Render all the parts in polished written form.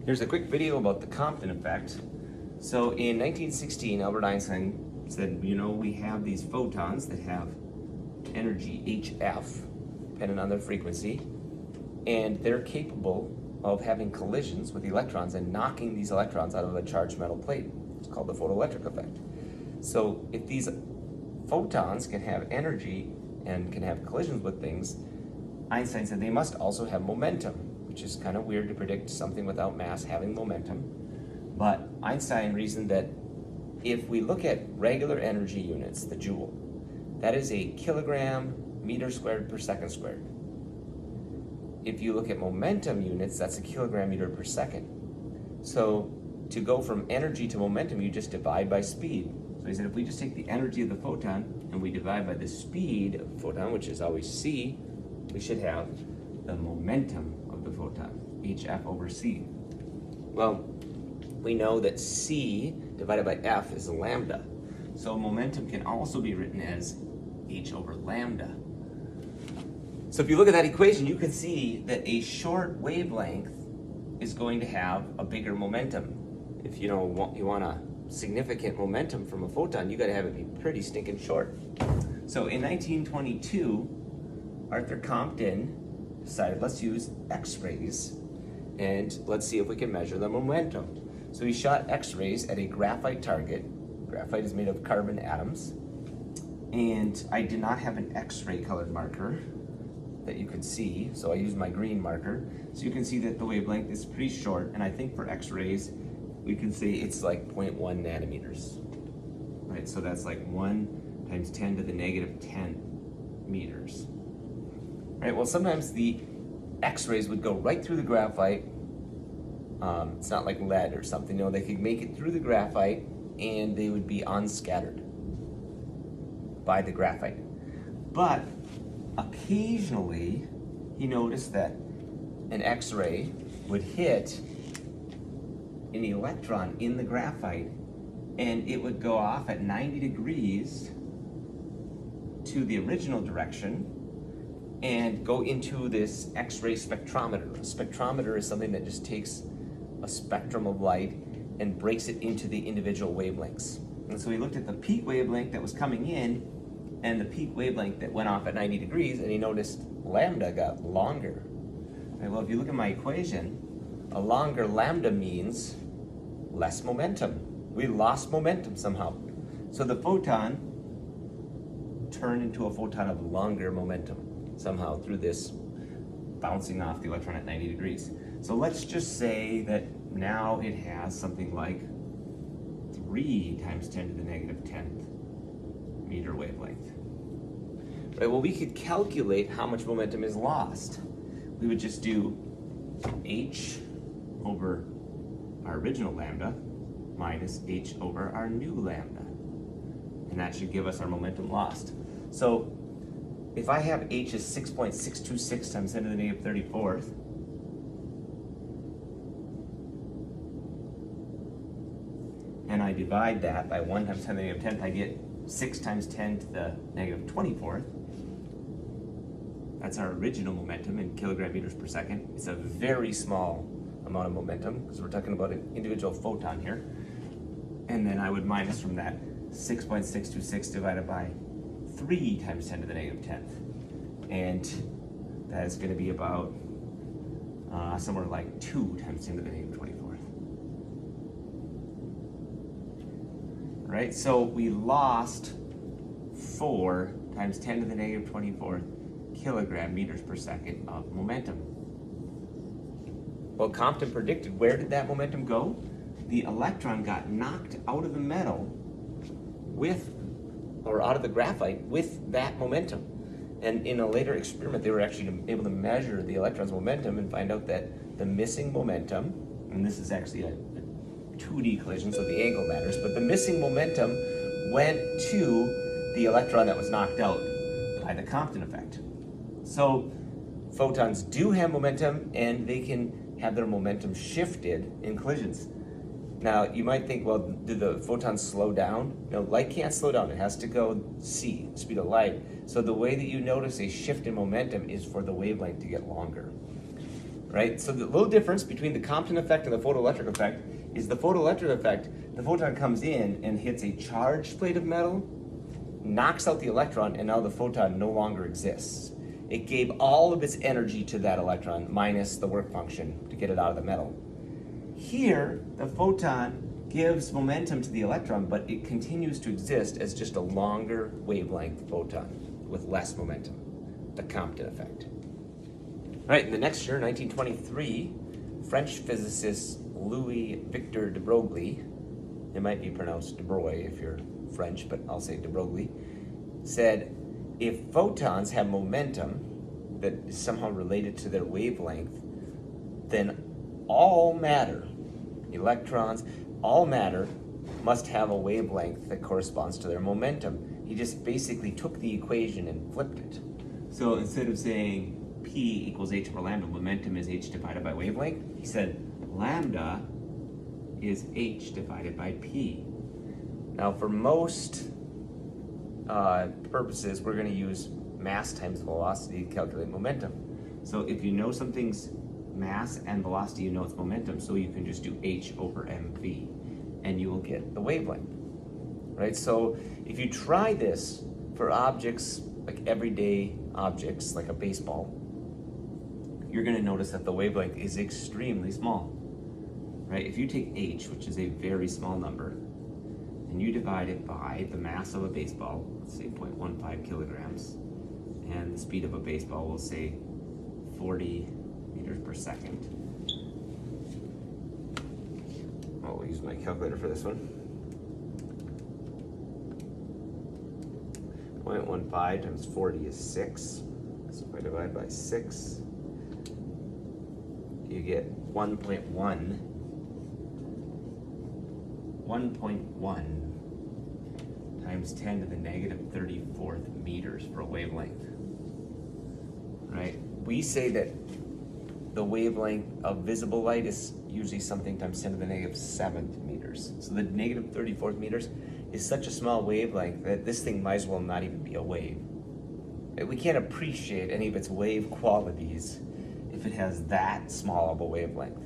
Here's a quick video about the Compton effect. So in 1916, Albert Einstein said, we have these photons that have energy HF, depending on their frequency, and they're capable of having collisions with electrons and knocking these electrons out of a charged metal plate. It's called the photoelectric effect. So if these photons can have energy and can have collisions with things, Einstein said they must also have momentum, which is kind of weird to predict something without mass having momentum. But Einstein reasoned that if we look at regular energy units, the joule, that is a kilogram meter squared per second squared. If you look at momentum units, that's a kilogram meter per second. So to go from energy to momentum, you just divide by speed. So he said if we just take the energy of the photon and we divide by the speed of the photon, which is always c, we should have the momentum of the photon, hf over c. Well, we know that c divided by f is lambda. So momentum can also be written as h over lambda. So if you look at that equation, you can see that a short wavelength is going to have a bigger momentum. If you want a significant momentum from a photon, you got to have it be pretty stinking short. So in 1922, Arthur Compton decided let's use X-rays and let's see if we can measure the momentum. So he shot X-rays at a graphite target. Graphite is made of carbon atoms. And I did not have an X-ray colored marker that you could see, so I used my green marker. So you can see that the wavelength is pretty short, and I think for X-rays, we can say it's like 0.1 nanometers, right? So that's like 1 times 10 to the negative 10 meters, right? Well, sometimes the X-rays would go right through the graphite. It's not like lead or something, they could make it through the graphite and they would be unscattered by the graphite. But occasionally, he noticed that an X-ray would hit an electron in the graphite and it would go off at 90 degrees to the original direction and go into this X-ray spectrometer. A spectrometer is something that just takes a spectrum of light and breaks it into the individual wavelengths. And so he looked at the peak wavelength that was coming in and the peak wavelength that went off at 90 degrees, and he noticed lambda got longer. Right, well, if you look at my equation, a longer lambda means less momentum. We lost momentum somehow. So the photon turned into a photon of longer momentum somehow through this bouncing off the electron at 90 degrees. So let's just say that now it has something like 3 times 10 to the negative 10th meter wavelength. Right, well, we could calculate how much momentum is lost. We would just do h over our original lambda minus h over our new lambda. And that should give us our momentum lost. So if I have h is 6.626 times 10 to the negative 34th, and I divide that by 1 times 10 to the negative 10th, I get 6 times 10 to the negative 24th. That's our original momentum in kilogram meters per second. It's a very small amount of momentum because we're talking about an individual photon here. And then I would minus from that 6.626 divided by 3 times 10 to the negative 10th. And that is going to be about somewhere like 2 times 10 to the negative 24th. Right, so we lost 4 times 10 to the negative 24th kilogram meters per second of momentum. Well, Compton predicted, where did that momentum go? The electron got knocked out of the metal out of the graphite with that momentum. And in a later experiment, they were actually able to measure the electron's momentum and find out that the missing momentum, and this is actually a 2D collision, so the angle matters, but the missing momentum went to the electron that was knocked out by the Compton effect. So photons do have momentum and they can have their momentum shifted in collisions. Now you might think, well, do the photons slow down? No, light can't slow down. It has to go c, speed of light. So the way that you notice a shift in momentum is for the wavelength to get longer. right? So the little difference between the Compton effect and the photoelectric effect is the photoelectric effect, the photon comes in and hits a charged plate of metal, knocks out the electron, and now the photon no longer exists. It gave all of its energy to that electron minus the work function to get it out of the metal. Here, the photon gives momentum to the electron, but it continues to exist as just a longer wavelength photon with less momentum, the Compton effect. Right, in the next year, 1923, French physicist Louis Victor de Broglie, it might be pronounced de Broglie if you're French, but I'll say de Broglie, said if photons have momentum that is somehow related to their wavelength, then all matter, electrons, all matter must have a wavelength that corresponds to their momentum. He just basically took the equation and flipped it. So instead of saying P equals h over lambda, momentum is h divided by wavelength, he said lambda is h divided by P. Now for most purposes, we're going to use mass times velocity to calculate momentum. So if you know something's mass and velocity, you know its momentum, so you can just do h over mv, and you will get the wavelength, right? So if you try this for objects, like everyday objects, like a baseball, you're going to notice that the wavelength is extremely small, right? If you take h, which is a very small number, and you divide it by the mass of a baseball, let's say 0.15 kilograms, and the speed of a baseball, we'll say 40 meters per second. I'll use my calculator for this one. 0.15 times 40 is 6. So if I divide by 6, you get 1.1 times 10 to the negative 34th meters for a wavelength, right? We say that the wavelength of visible light is usually something times 10 to the negative 7th meters. So the negative 34th meters is such a small wavelength that this thing might as well not even be a wave. We can't appreciate any of its wave qualities if it has that small of a wavelength.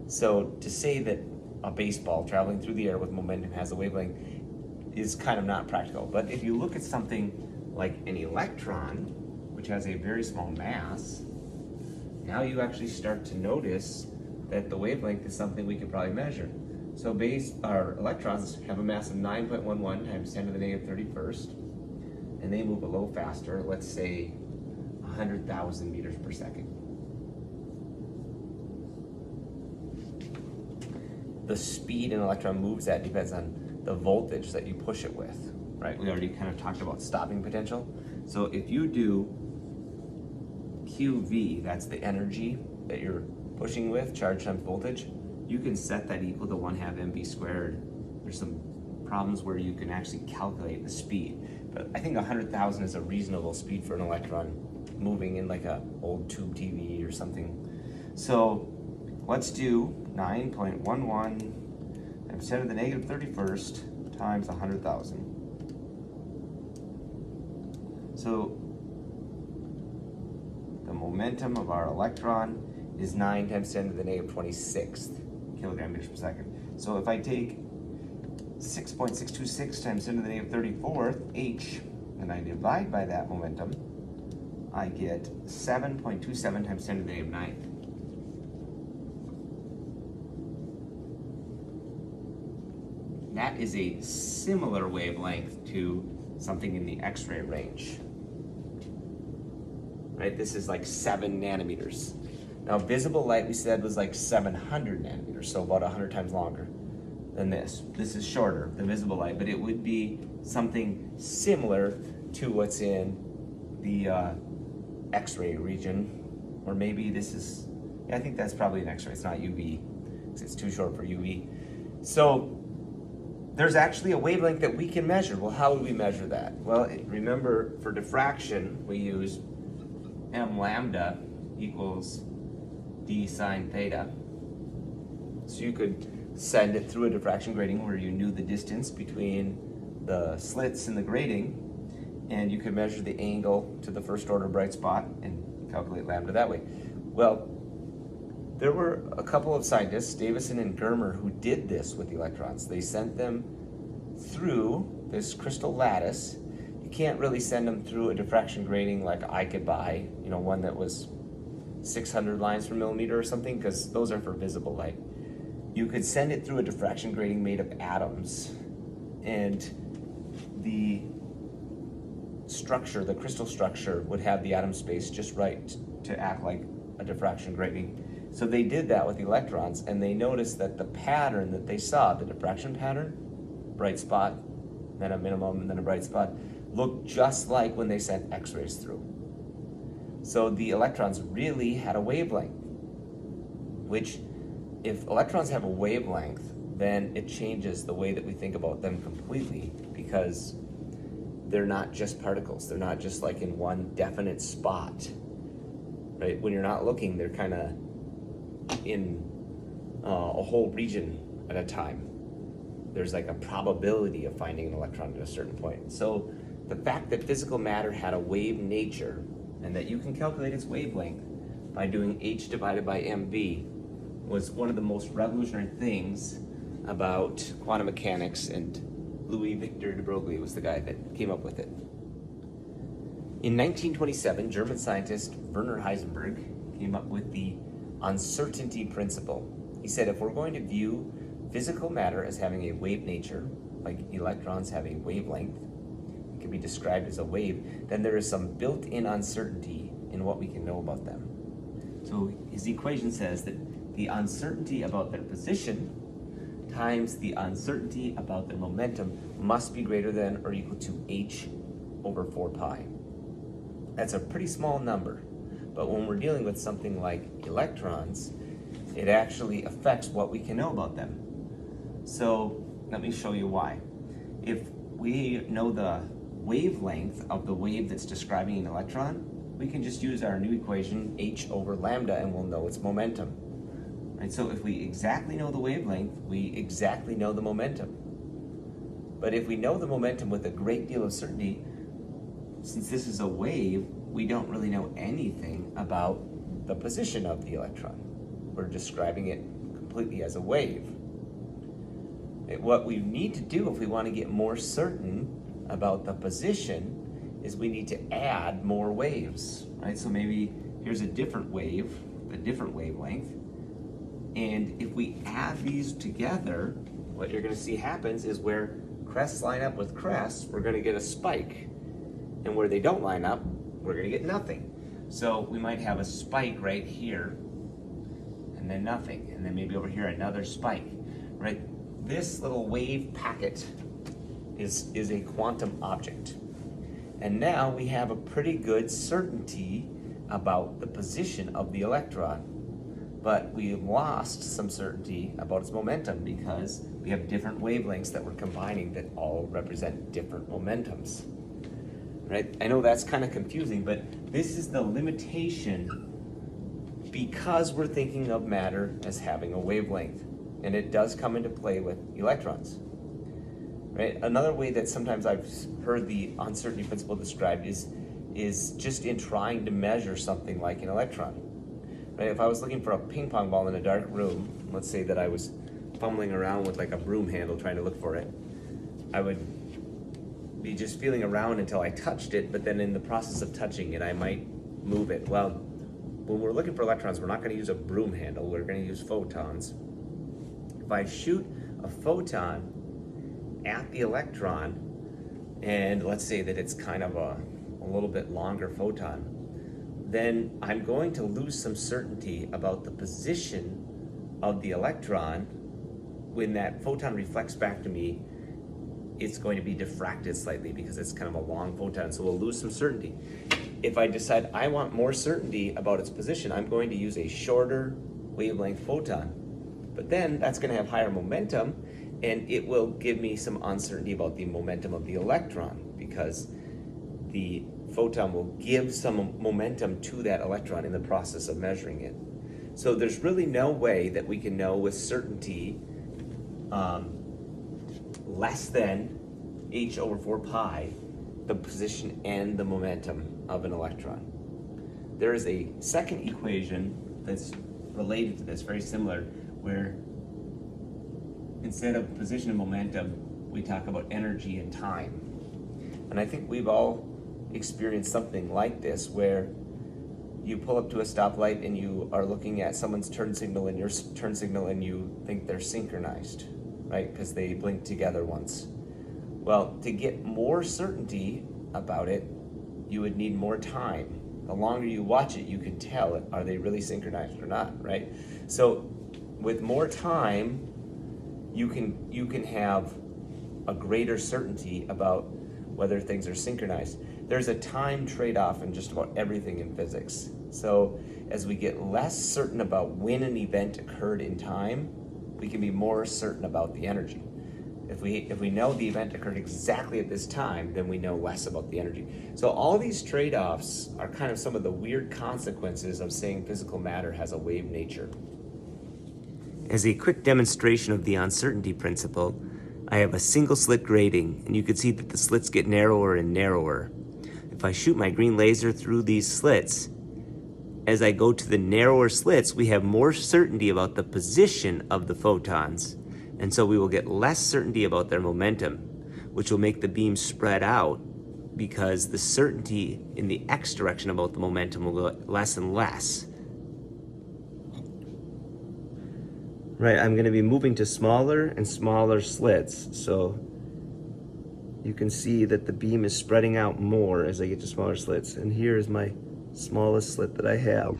So to say that a baseball traveling through the air with momentum has a wavelength is kind of not practical. But if you look at something like an electron, which has a very small mass, now you actually start to notice that the wavelength is something we could probably measure. So our electrons have a mass of 9.11 times 10 to the negative 31st, and they move a little faster, let's say 100,000 meters per second. The speed an electron moves at depends on the voltage that you push it with, right? We already kind of talked about stopping potential. So if you do QV, that's the energy that you're pushing with, charge times voltage, you can set that equal to 1/2 mv squared. There's some problems where you can actually calculate the speed, but I think 100,000 is a reasonable speed for an electron moving in like a old tube TV or something. So let's do 9.11 times 10 to the negative 31st times 100,000. So the momentum of our electron is 9 times 10 to the negative 26th kilogram meters per second. So if I take 6.626 times 10 to the negative 34th, h, and I divide by that momentum, I get 7.27 times 10 to the negative 9th. That is a similar wavelength to something in the X-ray range, right? This is like 7 nanometers. Now visible light we said was like 700 nanometers, so about 100 times longer than this. This is shorter, the visible light, but it would be something similar to what's in the X-ray region, or maybe this is, yeah, I think that's probably an X-ray, it's not UV, because it's too short for UV. So there's actually a wavelength that we can measure. Well, how would we measure that? Well, remember, for diffraction, we use m lambda equals d sine theta. So you could send it through a diffraction grating where you knew the distance between the slits in the grating, and you could measure the angle to the first order bright spot and calculate lambda that way. Well, There were a couple of scientists, Davison and Germer, who did this with the electrons. They sent them through this crystal lattice. You can't really send them through a diffraction grating like I could buy, one that was 600 lines per millimeter or something, because those are for visible light. You could send it through a diffraction grating made of atoms, and the structure, the crystal structure, would have the atom space just right to act like a diffraction grating. So they did that with the electrons, and they noticed that the pattern that they saw, the diffraction pattern, bright spot, then a minimum, and then a bright spot, looked just like when they sent X-rays through. So the electrons really had a wavelength, which if electrons have a wavelength, then it changes the way that we think about them completely, because they're not just particles. They're not just like in one definite spot, right? When you're not looking, they're kind of in a whole region at a time. There's like a probability of finding an electron at a certain point. So the fact that physical matter had a wave nature and that you can calculate its wavelength by doing h divided by mv was one of the most revolutionary things about quantum mechanics, and Louis Victor de Broglie was the guy that came up with it. In 1927, German scientist Werner Heisenberg came up with the uncertainty principle. He said if we're going to view physical matter as having a wave nature, like electrons have a wavelength, it can be described as a wave, then there is some built-in uncertainty in what we can know about them. So his equation says that the uncertainty about their position times the uncertainty about their momentum must be greater than or equal to h over 4 pi. That's a pretty small number, but when we're dealing with something like electrons, it actually affects what we can know about them. So let me show you why. If we know the wavelength of the wave that's describing an electron, we can just use our new equation, h over lambda, and we'll know its momentum. Right? So if we exactly know the wavelength, we exactly know the momentum. But if we know the momentum with a great deal of certainty, since this is a wave, we don't really know anything about the position of the electron. We're describing it completely as a wave. What we need to do if we want to get more certain about the position is we need to add more waves, right? So maybe here's a different wave, a different wavelength, and if we add these together, what you're going to see happens is where crests line up with crests, we're going to get a spike, and where they don't line up, we're going to get nothing. So we might have a spike right here, and then nothing, and then maybe over here another spike, right? This little wave packet is a quantum object. And now we have a pretty good certainty about the position of the electron. But we have lost some certainty about its momentum because we have different wavelengths that we're combining that all represent different momentums. Right? I know that's kind of confusing, but this is the limitation because we're thinking of matter as having a wavelength. And it does come into play with electrons. Right? Another way that sometimes I've heard the uncertainty principle described is just in trying to measure something like an electron. Right? If I was looking for a ping pong ball in a dark room, let's say that I was fumbling around with like a broom handle trying to look for it, I would be just feeling around until I touched it, but then in the process of touching it, I might move it. Well, when we're looking for electrons, we're not going to use a broom handle, we're going to use photons. If I shoot a photon at the electron, and let's say that it's kind of a little bit longer photon, then I'm going to lose some certainty about the position of the electron. When that photon reflects back to me, it's going to be diffracted slightly because it's kind of a long photon, so we'll lose some certainty. If I decide I want more certainty about its position, I'm going to use a shorter wavelength photon. But then that's going to have higher momentum, and it will give me some uncertainty about the momentum of the electron because the photon will give some momentum to that electron in the process of measuring it. So there's really no way that we can know with certainty less than h over 4 pi the position and the momentum of an electron. There is a second equation that's related to this, very similar, where instead of position and momentum, we talk about energy and time. And I think we've all experienced something like this, where you pull up to a stoplight and you are looking at someone's turn signal and your turn signal, and you think they're synchronized, right? Because they blinked together once. Well, to get more certainty about it, you would need more time. The longer you watch it, you can tell, are they really synchronized or not, right? So with more time, you can have a greater certainty about whether things are synchronized. There's a time trade-off in just about everything in physics. So as we get less certain about when an event occurred in time, we can be more certain about the energy. If we know the event occurred exactly at this time, then we know less about the energy. So all these trade-offs are kind of some of the weird consequences of saying physical matter has a wave nature. As a quick demonstration of the uncertainty principle, I have a single slit grating, and you can see that the slits get narrower and narrower. If I shoot my green laser through these slits, as I go to the narrower slits, we have more certainty about the position of the photons, and so we will get less certainty about their momentum, which will make the beam spread out, because the certainty in the x direction about the momentum will go less and less. Right, I'm going to be moving to smaller and smaller slits, so you can see that the beam is spreading out more as I get to smaller slits. And here is my smallest slit that I have.